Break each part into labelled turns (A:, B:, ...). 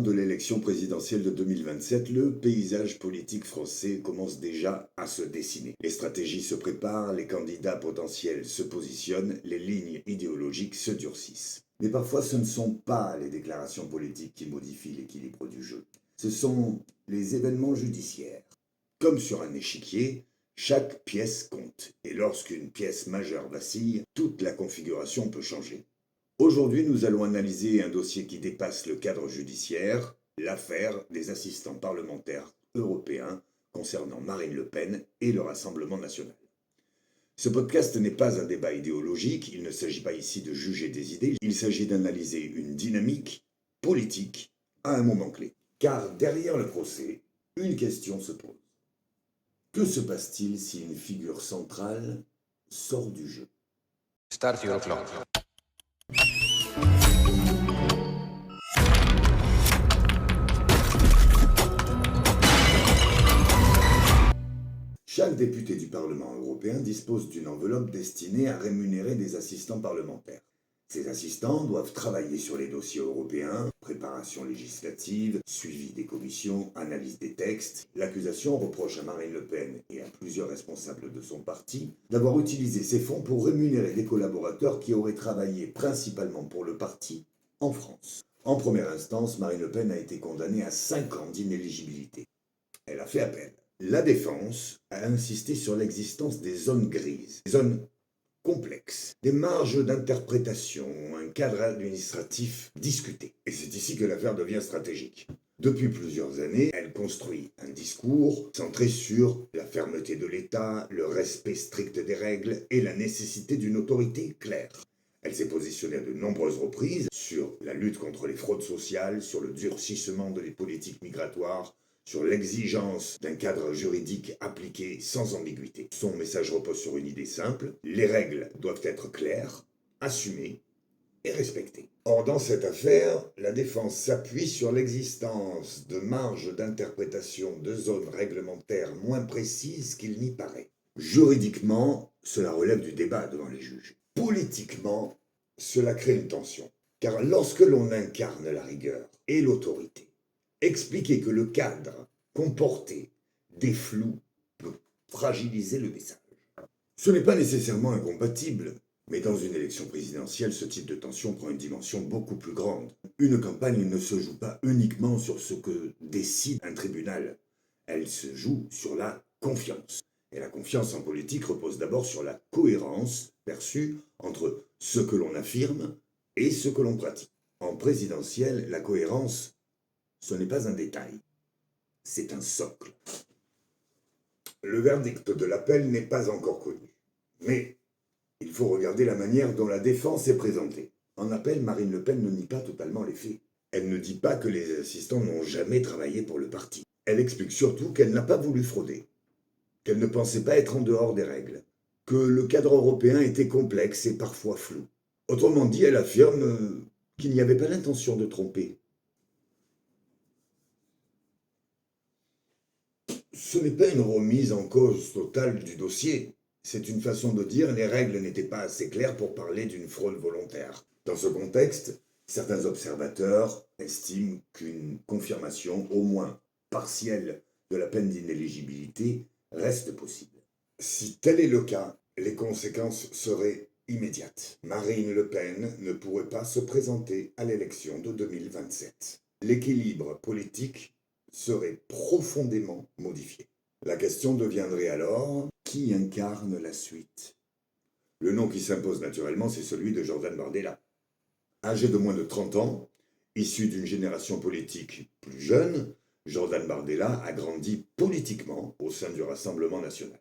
A: de l'élection présidentielle de 2027, le paysage politique français commence déjà à se dessiner. Les stratégies se préparent, les candidats potentiels se positionnent, les lignes idéologiques se durcissent. Mais parfois ce ne sont pas les déclarations politiques qui modifient l'équilibre du jeu. Ce sont les événements judiciaires. Comme sur un échiquier, chaque pièce compte. Et lorsqu'une pièce majeure vacille, toute la configuration peut changer. Aujourd'hui, nous allons analyser un dossier qui dépasse le cadre judiciaire, l'affaire des assistants parlementaires européens concernant Marine Le Pen et le Rassemblement national. Ce podcast n'est pas un débat idéologique, il ne s'agit pas ici de juger des idées, il s'agit d'analyser une dynamique politique à un moment clé. Car derrière le procès, une question se pose. Que se passe-t-il si une figure centrale sort du jeu ?
B: Start your clock.
A: Chaque député du Parlement européen dispose d'une enveloppe destinée à rémunérer des assistants parlementaires. Ces assistants doivent travailler sur les dossiers européens, préparation législative, suivi des commissions, analyse des textes. L'accusation reproche à Marine Le Pen et à plusieurs responsables de son parti d'avoir utilisé ces fonds pour rémunérer des collaborateurs qui auraient travaillé principalement pour le parti en France. En première instance, Marine Le Pen a été condamnée à 5 ans d'inéligibilité. Elle a fait appel. La défense a insisté sur l'existence des zones grises, des zones complexes, des marges d'interprétation, un cadre administratif discuté. Et c'est ici que l'affaire devient stratégique. Depuis plusieurs années, elle construit un discours centré sur la fermeté de l'État, le respect strict des règles et la nécessité d'une autorité claire. Elle s'est positionnée à de nombreuses reprises sur la lutte contre les fraudes sociales, sur le durcissement des politiques migratoires, sur l'exigence d'un cadre juridique appliqué sans ambiguïté. Son message repose sur une idée simple, les règles doivent être claires, assumées et respectées. Or, dans cette affaire, la défense s'appuie sur l'existence de marges d'interprétation de zones réglementaires moins précises qu'il n'y paraît. Juridiquement, cela relève du débat devant les juges. Politiquement, cela crée une tension, car lorsque l'on incarne la rigueur et l'autorité, expliquer que le cadre comportait des flous peut fragiliser le message. Ce n'est pas nécessairement incompatible, mais dans une élection présidentielle, ce type de tension prend une dimension beaucoup plus grande. Une campagne ne se joue pas uniquement sur ce que décide un tribunal, elle se joue sur la confiance. Et la confiance en politique repose d'abord sur la cohérence perçue entre ce que l'on affirme et ce que l'on pratique. En présidentielle, la cohérence, ce n'est pas un détail, c'est un socle. Le verdict de l'appel n'est pas encore connu, mais il faut regarder la manière dont la défense est présentée. En appel, Marine Le Pen ne nie pas totalement les faits. Elle ne dit pas que les assistants n'ont jamais travaillé pour le parti. Elle explique surtout qu'elle n'a pas voulu frauder, qu'elle ne pensait pas être en dehors des règles, que le cadre européen était complexe et parfois flou. Autrement dit, elle affirme qu'il n'y avait pas l'intention de tromper. Ce n'est pas une remise en cause totale du dossier. C'est une façon de dire les règles n'étaient pas assez claires pour parler d'une fraude volontaire. Dans ce contexte, certains observateurs estiment qu'une confirmation, au moins partielle, de la peine d'inéligibilité reste possible. Si tel est le cas, les conséquences seraient immédiates. Marine Le Pen ne pourrait pas se présenter à l'élection de 2027. L'équilibre politique serait profondément modifié. La question deviendrait alors, qui incarne la suite ? Le nom qui s'impose naturellement, c'est celui de Jordan Bardella. Âgé de moins de 30 ans, issu d'une génération politique plus jeune, Jordan Bardella a grandi politiquement au sein du Rassemblement national.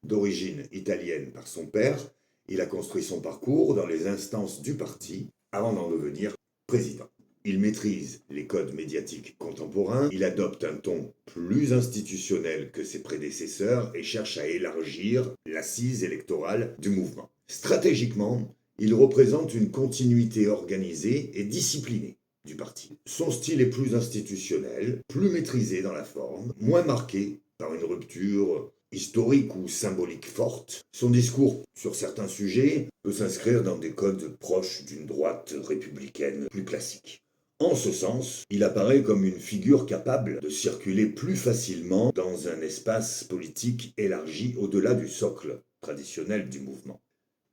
A: D'origine italienne par son père, il a construit son parcours dans les instances du parti avant d'en devenir président. Il maîtrise les codes médiatiques contemporains, il adopte un ton plus institutionnel que ses prédécesseurs et cherche à élargir l'assise électorale du mouvement. Stratégiquement, il représente une continuité organisée et disciplinée du parti. Son style est plus institutionnel, plus maîtrisé dans la forme, moins marqué par une rupture historique ou symbolique forte. Son discours sur certains sujets peut s'inscrire dans des codes proches d'une droite républicaine plus classique. En ce sens, il apparaît comme une figure capable de circuler plus facilement dans un espace politique élargi au-delà du socle traditionnel du mouvement.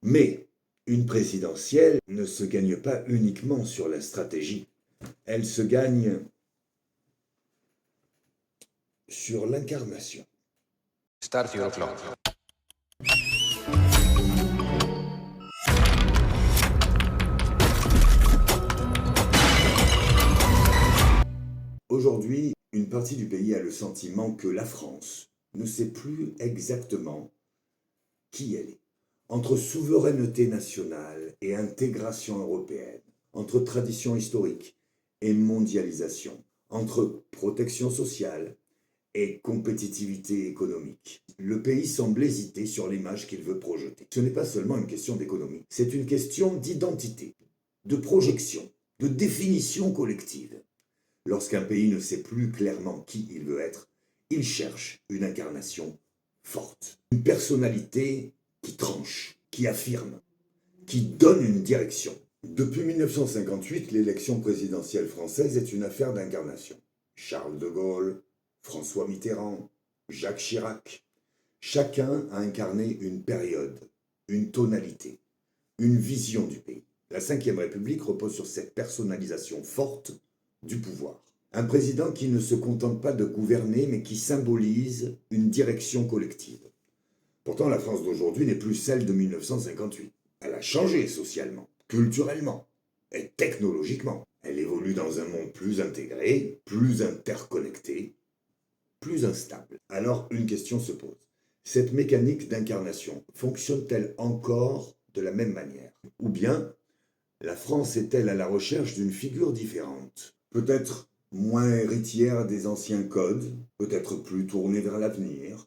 A: Mais une présidentielle ne se gagne pas uniquement sur la stratégie, elle se gagne sur l'incarnation.
B: Start your clock.
A: Aujourd'hui, une partie du pays a le sentiment que la France ne sait plus exactement qui elle est. Entre souveraineté nationale et intégration européenne, entre tradition historique et mondialisation, entre protection sociale et compétitivité économique, le pays semble hésiter sur l'image qu'il veut projeter. Ce n'est pas seulement une question d'économie, c'est une question d'identité, de projection, de définition collective. Lorsqu'un pays ne sait plus clairement qui il veut être, il cherche une incarnation forte, une personnalité qui tranche, qui affirme, qui donne une direction. Depuis 1958, l'élection présidentielle française est une affaire d'incarnation. Charles de Gaulle, François Mitterrand, Jacques Chirac, chacun a incarné une période, une tonalité, une vision du pays. La Ve République repose sur cette personnalisation forte du pouvoir. Un président qui ne se contente pas de gouverner, mais qui symbolise une direction collective. Pourtant, la France d'aujourd'hui n'est plus celle de 1958. Elle a changé socialement, culturellement et technologiquement. Elle évolue dans un monde plus intégré, plus interconnecté, plus instable. Alors, une question se pose. Cette mécanique d'incarnation fonctionne-t-elle encore de la même manière? Ou bien, la France est-elle à la recherche d'une figure différente? Peut-être moins héritière des anciens codes, peut-être plus tournée vers l'avenir,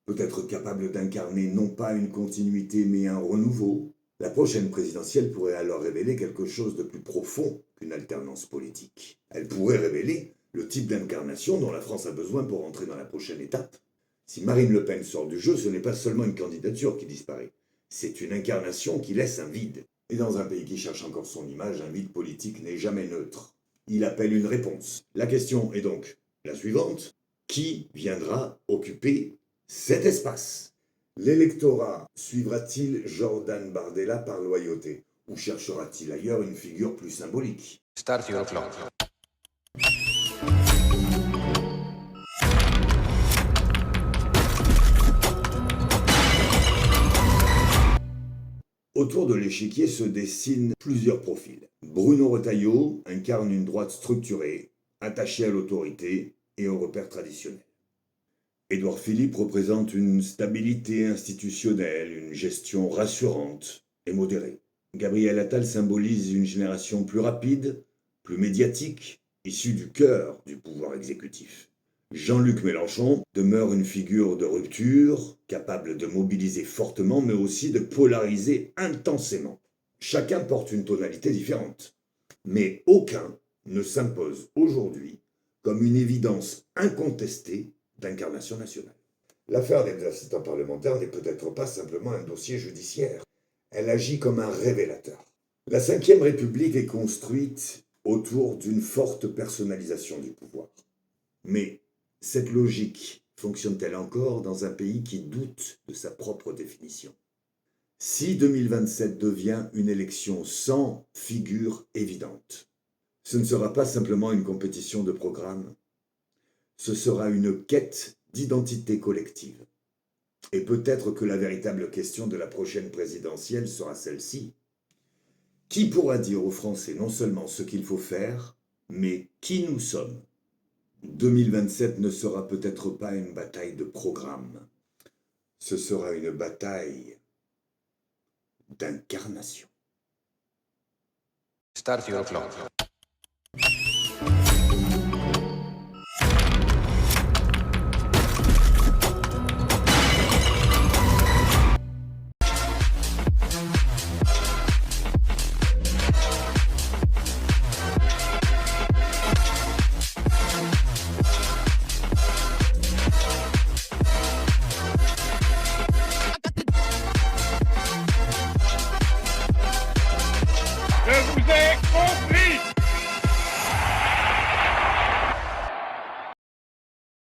A: peut-être capable d'incarner non pas une continuité mais un renouveau. La prochaine présidentielle pourrait alors révéler quelque chose de plus profond qu'une alternance politique. Elle pourrait révéler le type d'incarnation dont la France a besoin pour entrer dans la prochaine étape. Si Marine Le Pen sort du jeu, ce n'est pas seulement une candidature qui disparaît, c'est une incarnation qui laisse un vide. Et dans un pays qui cherche encore son image, un vide politique n'est jamais neutre. Il appelle une réponse. La question est donc la suivante. Qui viendra occuper cet espace? L'électorat suivra-t-il Jordan Bardella par loyauté? Ou cherchera-t-il ailleurs une figure plus symbolique?
B: Start your clock.
A: Autour de l'échiquier se dessinent plusieurs profils. Bruno Retailleau incarne une droite structurée, attachée à l'autorité et aux repères traditionnels. Édouard Philippe représente une stabilité institutionnelle, une gestion rassurante et modérée. Gabriel Attal symbolise une génération plus rapide, plus médiatique, issue du cœur du pouvoir exécutif. Jean-Luc Mélenchon demeure une figure de rupture, capable de mobiliser fortement, mais aussi de polariser intensément. Chacun porte une tonalité différente, mais aucun ne s'impose aujourd'hui comme une évidence incontestée d'incarnation nationale. L'affaire des assistants parlementaires n'est peut-être pas simplement un dossier judiciaire. Elle agit comme un révélateur. La Ve République est construite autour d'une forte personnalisation du pouvoir. Mais cette logique fonctionne-t-elle encore dans un pays qui doute de sa propre définition? Si 2027 devient une élection sans figure évidente, ce ne sera pas simplement une compétition de programme, ce sera une quête d'identité collective. Et peut-être que la véritable question de la prochaine présidentielle sera celle-ci. Qui pourra dire aux Français non seulement ce qu'il faut faire, mais qui nous sommes? 2027 ne sera peut-être pas une bataille de programme. Ce sera une bataille d'incarnation.
B: Start your clock.
C: Je vous ai